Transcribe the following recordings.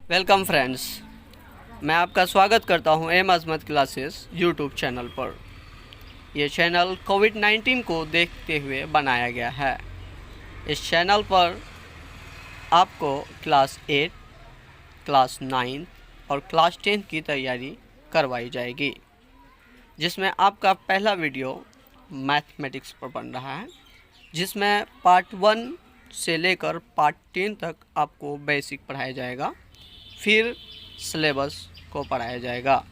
Welcome friends, मैं आपका स्वागत करता हूं एम अजमत क्लासेस यूट्यूब चैनल पर। यह चैनल कोविड-19 को देखते हुए बनाया गया है। इस चैनल पर आपको क्लास 8, क्लास 9 और क्लास 10 की तैयारी करवाई जाएगी, जिसमें आपका पहला वीडियो मैथमेटिक्स पर बन रहा है, जिसमें पार्ट 1 से लेकर पार्ट 10 तक आपको बेसिक पढ़ाया जाएगा, फिर सिलेबस को पढ़ाया जाएगा।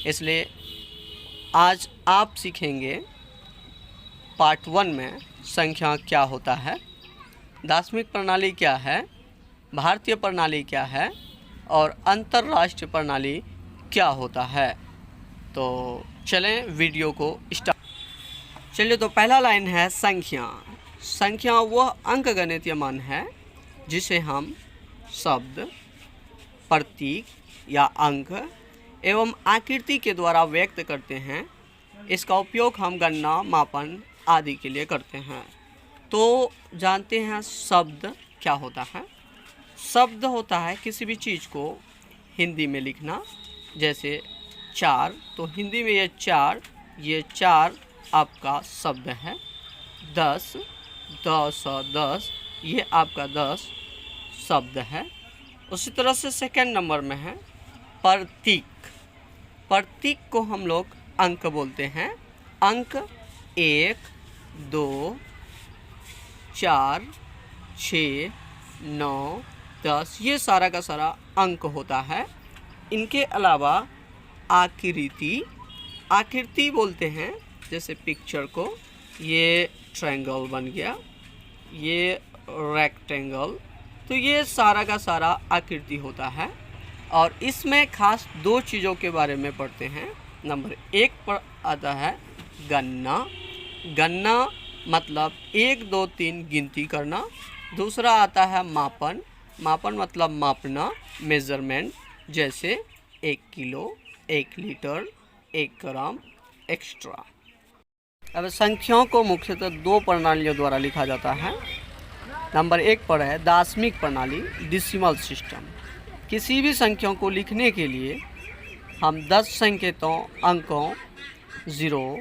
इसलिए आज आप सीखेंगे पार्ट 1 में संख्या क्या होता है, दार्शनिक प्रणाली क्या है, भारतीय प्रणाली क्या है और अंतर्राष्ट्रीय प्रणाली क्या होता है। तो चलें वीडियो को स्टार्ट। चलिए, तो पहला लाइन है संख्या। संख्या वह अंकगणितीय मान है जिसे हम शब्द, प्रतीक या अंक एवं आकृति के द्वारा व्यक्त करते हैं। इसका उपयोग हम गणना, मापन आदि के लिए करते हैं। तो जानते हैं शब्द क्या होता है। शब्द होता है किसी भी चीज़ को हिंदी में लिखना। जैसे 4, तो हिंदी में ये चार आपका शब्द है। 10, 10, ये आपका 10 शब्द है। उसी तरह से सेकंड नंबर में है प्रतीक। प्रतीक को हम लोग अंक बोलते हैं। अंक 1, 2, 4, 6, 9, 10, ये सारा का सारा अंक होता है। इनके अलावा आकृति बोलते हैं। जैसे पिक्चर को, ये ट्रायंगल बन गया, ये रेक्टेंगल, तो ये सारा का सारा आकृति होता है। और इसमें खास 2 चीज़ों के बारे में पढ़ते हैं। नंबर 1 पर आता है गणना। गणना मतलब 1, 2, 3 गिनती करना। दूसरा आता है मापन। मापन मतलब मापना, मेजरमेंट। जैसे 1 किलो, 1 लीटर, 1 ग्राम एक्स्ट्रा। अब संख्याओं को मुख्यतः 2 प्रणालियों द्वारा लिखा जाता है। नंबर 1 पर है दार्शनिक प्रणाली, डेसिमल सिस्टम। किसी भी संख्याओं को लिखने के लिए हम 10 संकेतों, अंकों 0,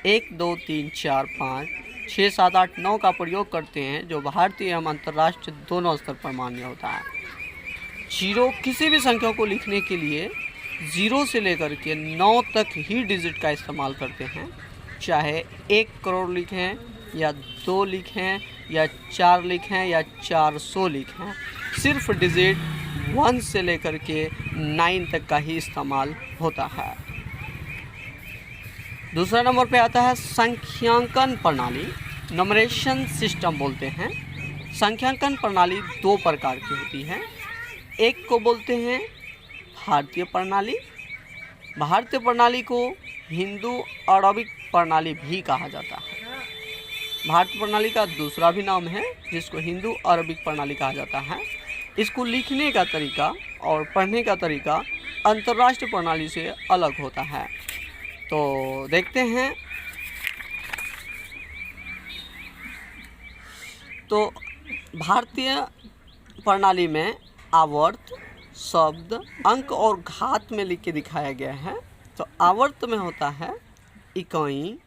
1, 2, 3, 4, 5, 6, 7, 8, 9 का प्रयोग करते हैं, जो भारतीय एवं अंतर्राष्ट्रीय दोनों स्तर पर मान्य होता है। 0, किसी भी संख्या को लिखने के लिए 0 से लेकर के 9 तक ही डिजिट का इस्तेमाल करते हैं। चाहे 1 करोड़ लिखें या 2 लिखें या 4 लिखें या 400 लिखें, सिर्फ डिजिट 1 से लेकर के 9 तक का ही इस्तेमाल होता है। दूसरा नंबर पे आता है संख्यांकन प्रणाली, नंबरेशन सिस्टम बोलते हैं। संख्यांकन प्रणाली 2 प्रकार की होती है। एक को बोलते हैं भारतीय प्रणाली। भारतीय प्रणाली को हिंदू अरबिक प्रणाली भी कहा जाता है। भारतीय प्रणाली का दूसरा भी नाम है, जिसको हिंदू अरबिक प्रणाली कहा जाता है। इसको लिखने का तरीका और पढ़ने का तरीका अंतर्राष्ट्रीय प्रणाली से अलग होता है। तो देखते हैं। तो भारतीय प्रणाली में आवर्त, शब्द, अंक और घात में लिख के दिखाया गया है। तो आवर्त में होता है इकाई,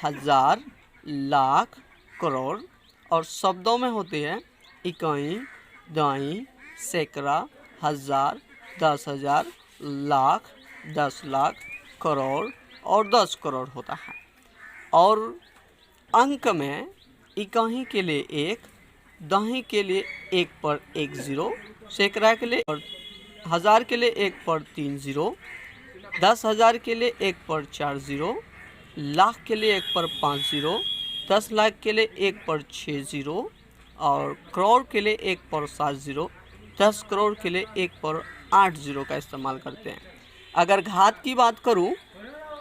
हजार, लाख, करोड़। और शब्दों में होते हैं इकाई, दाई, सैकड़ा, हजार, 10,000, लाख, 10 लाख, करोड़ और 10 करोड़ होता है। और अंक में इकाई के लिए 1, दाई के लिए 1 पर 1 0, सैकड़ा के लिए और हजार के लिए 1 पर 3 0, 10,000 के लिए 1 पर 4 0, लाख के लिए 1 पर 5 0, 10 लाख के लिए 1 पर 6 0 और करोड़ के लिए 1 पर 7 0, 10 करोड़ के लिए 1 पर 8 0 का इस्तेमाल करते हैं। अगर घात की बात करूं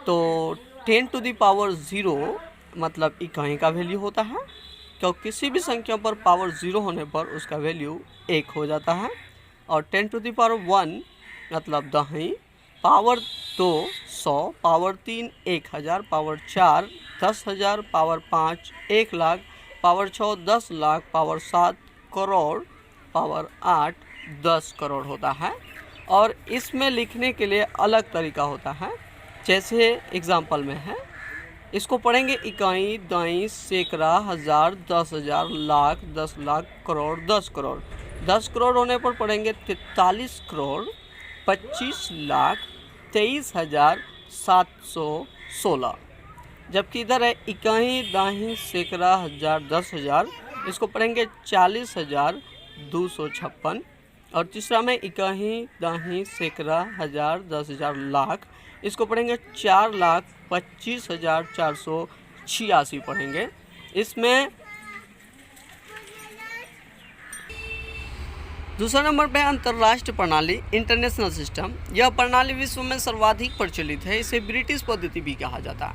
तो 10 टू द पावर 0 मतलब इकाई का वैल्यू होता है, क्योंकि किसी भी संख्या पर पावर 0 होने पर उसका वैल्यू 1 हो जाता है। और 10 टू द पावर 1 मतलब दहाई, power 2 100, power 3 1000, power 4 10,000, power 5 1 lakh, power 6 10 lakh, power 7 crore, power 8 10 crore होता है। और इसमें लिखने के लिए अलग तरीका होता है। जैसे एग्जाम्पल में है, इसको पढ़ेंगे इकाई, दाई, सैकड़ा, हज़ार, 10,000, लाख, 10 लाख, करोड़, 10 करोड़। 10 करोड़ होने पर पढ़ेंगे 43 करोड़ 25 लाख 23,716। जबकि इधर है इकाई, दाही, सैकड़ा, हज़ार, 10,000, इसको पढ़ेंगे 40,256। और तीसरा में इकाई, दाही, सैकड़ा, हज़ार, 10,000, लाख, इसको पढ़ेंगे 4,25,486 पढ़ेंगे। इसमें दूसरा नंबर पे अंतर्राष्ट्रीय प्रणाली, इंटरनेशनल सिस्टम। यह प्रणाली विश्व में सर्वाधिक प्रचलित है। इसे ब्रिटिश पद्धति भी कहा जाता है।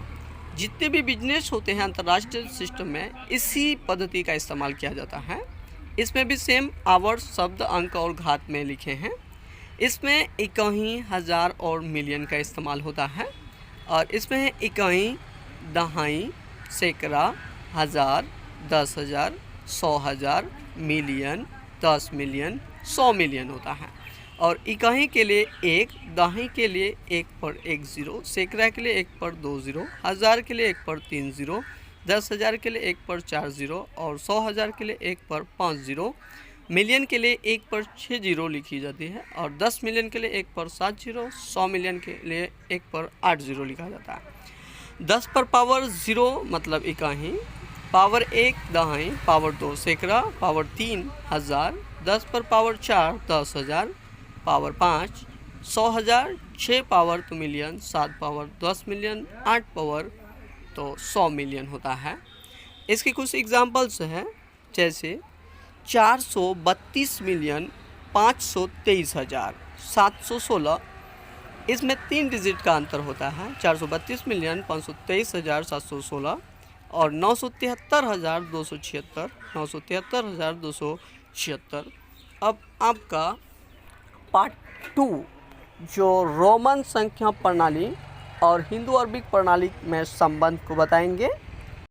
जितने भी बिजनेस होते हैं अंतर्राष्ट्रीय सिस्टम में, इसी पद्धति का इस्तेमाल किया जाता है। इसमें भी सेम आवर्स, शब्द, अंक और घात में लिखे हैं। इसमें इकाई, हज़ार और मिलियन का इस्तेमाल होता है। और इसमें है इकाई, दहाई, सैकड़ा, हज़ार, 10,000, 100,000, मिलियन, 10 मिलियन, 100 मिलियन होता है। और इकाई के लिए 1, दहाई के लिए 1 पर 1 0, सैकड़ा के लिए 1 पर 2 0, हज़ार के लिए 1 पर 3 0, 10,000 के लिए 1 पर 4 0 और 100,000 के लिए 1 पर 5 0। मिलियन के लिए 1 पर 6 0 लिखी जाती है। और 10 मिलियन के लिए 1 पर 7 0, 100 मिलियन के लिए 1 पर 8 0 लिखा जाता है। 10 पर पावर 0 मतलब इकाई, पावर 1 दहाई, पावर 2 सैकड़ा, पावर 3 हज़ार, 10 पर पावर 4 10,000, पावर 5 100,000, 6 पावर तो मिलियन, 7 पावर 10 मिलियन, 8 पावर तो 100 मिलियन होता है। इसके कुछ एग्जाम्पल्स हैं, जैसे 432,523,716। इसमें 3 डिजिट का अंतर होता है। 432,523,716 और 973,276, 973,276। अब आपका पार्ट 2 जो रोमन संख्या प्रणाली और हिंदू अरबिक प्रणाली में संबंध को बताएंगे।